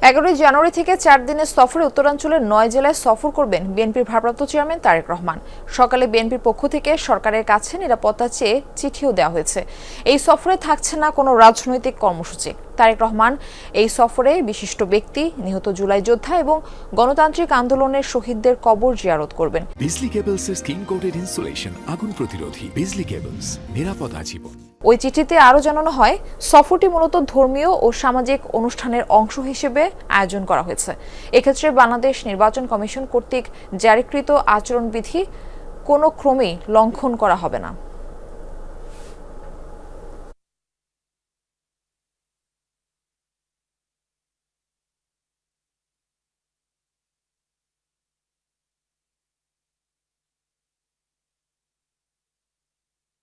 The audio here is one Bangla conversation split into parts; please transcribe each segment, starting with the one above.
11 জানুয়ারি থেকে 4 দিনের সফরে উত্তরাঞ্চলের 9 জেলায় সফর করবেন বিএনপির ভারপ্রাপ্ত চেয়ারম্যান তারেক রহমান। সকালে বিএনপির পক্ষ থেকে সরকারের কাছে নিরাপত্তা চেয়ে চিঠিও দেওয়া হয়েছে। এই সফরে থাকছে না কোনো রাজনৈতিক কর্মসূচি। তারেক রহমান এই সফরে বিশিষ্ট ব্যক্তি, নিহত জুলাই যোদ্ধা এবং গণতান্ত্রিক আন্দোলনের শহীদদের কবর জিয়ারত করবেন। বিজলি কেবলসের স্কিন কোটেড ইনসুলেশন আগুন প্রতিরোধী। বিজলি কেবলস, নিরাপদ আজীবন। ওই চিঠিতে আরও জানানো হয়, সফরটি মূলত ধর্মীয় ও সামাজিক অনুষ্ঠানের অংশ হিসেবে আয়োজন করা হয়েছে। এক্ষেত্রে বাংলাদেশ নির্বাচন কমিশন কর্তৃক জারিকৃত আচরণবিধি কোনো ক্রমেই লঙ্ঘন করা হবে না।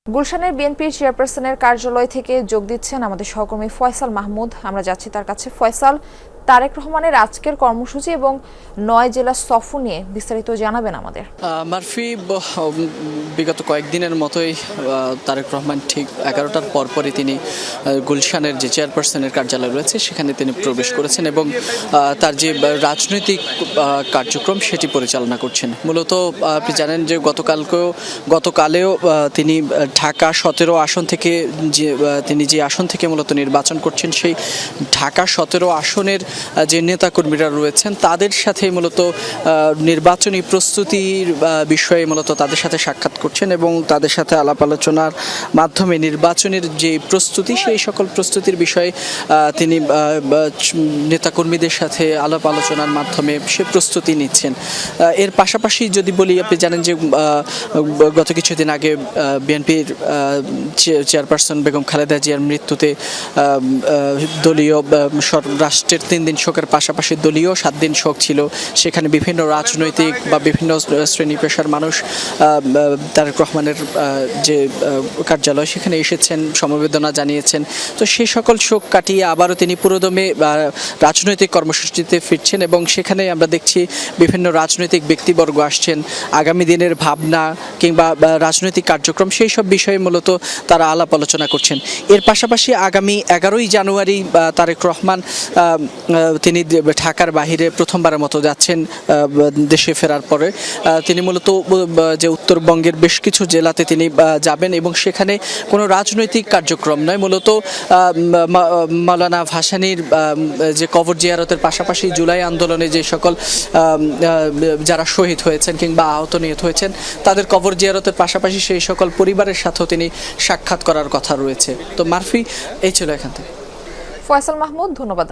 গুলশানের বিএনপির চেয়ারপারসনের কার্যালয় থেকে যোগ দিচ্ছেন আমাদের সহকর্মী ফয়সাল মাহমুদ। আমরা যাচ্ছি তার কাছে। ফয়সাল, তারেক রহমানের আজকের কর্মসূচি এবং 9 জেলা সফর নিয়ে বিস্তারিত জানাবেন আমাদের। মারফি, বিগত কয়েকদিনের মতোই তারেক রহমান ঠিক 11টার পরপরই তিনি গুলশানের যে চেয়ারপারসনের কার্যালয় রয়েছে সেখানে তিনি প্রবেশ করেছেন এবং তার যে রাজনৈতিক কার্যক্রম সেটি পরিচালনা করছেন। মূলত আপনি জানেন যে গতকালেও তিনি ঢাকা 17 আসন থেকে তিনি যে আসন থেকে মূলত নির্বাচন করছেন সেই ঢাকা 17 আসনের যে নেতাকর্মীরা রয়েছেন তাদের সাথে মূলত নির্বাচনী প্রস্তুতির বিষয়ে মূলত তাদের সাথে সাক্ষাৎ করছেন এবং তাদের সাথে আলাপ আলোচনার মাধ্যমে নির্বাচনের যে প্রস্তুতি সেই সকল প্রস্তুতির বিষয়ে তিনি নেতাকর্মীদের সাথে আলাপ আলোচনার মাধ্যমে সে প্রস্তুতি নিচ্ছেন। এর পাশাপাশি যদি বলি, আপনি জানেন যে গত কিছুদিন আগে বিএনপির চেয়ারপারসন বেগম খালেদা জিয়ার মৃত্যুতে দলীয় রাষ্ট্রের 3 দিন শোকের পাশাপাশি দলীয় 7 দিন শোক ছিল। সেখানে বিভিন্ন রাজনৈতিক বা বিভিন্ন শ্রেণী পেশার মানুষ তারেক রহমানের যে কার্যালয় সেখানে এসেছেন, সমবেদনা জানিয়েছেন। তো সেই সকল শোক কাটিয়ে আবারও তিনি পুরোদমে রাজনৈতিক কর্মসূচিতে ফিরছেন এবং সেখানে আমরা দেখছি বিভিন্ন রাজনৈতিক ব্যক্তিবর্গ আসছেন। আগামী দিনের ভাবনা কিংবা রাজনৈতিক কার্যক্রম সেই সব বিষয়ে মূলত তারা আলাপ আলোচনা করছেন। এর পাশাপাশি আগামী 11ই জানুয়ারি তারেক রহমান তিনি ঢাকার বাহিরে প্রথমবারের মতো যাচ্ছেন। দেশে ফেরার পরে তিনি মূলত যে উত্তরবঙ্গের বেশ কিছু জেলাতে তিনি যাবেন এবং সেখানে কোনো রাজনৈতিক কার্যক্রম নয়, মূলত মাওলানা ভাসানীর যে কবর জিয়ারতের পাশাপাশি জুলাই আন্দোলনে যে সকল যারা শহীদ হয়েছেন কিংবা আহত নিহত হয়েছেন তাদের কবর জিয়ারতের পাশাপাশি সেই সকল পরিবারের সাথেও তিনি সাক্ষাৎ করার কথা রয়েছে। তো মারফি, এই ছিল এখান থেকে। ফয়সাল মাহমুদ, ধন্যবাদ।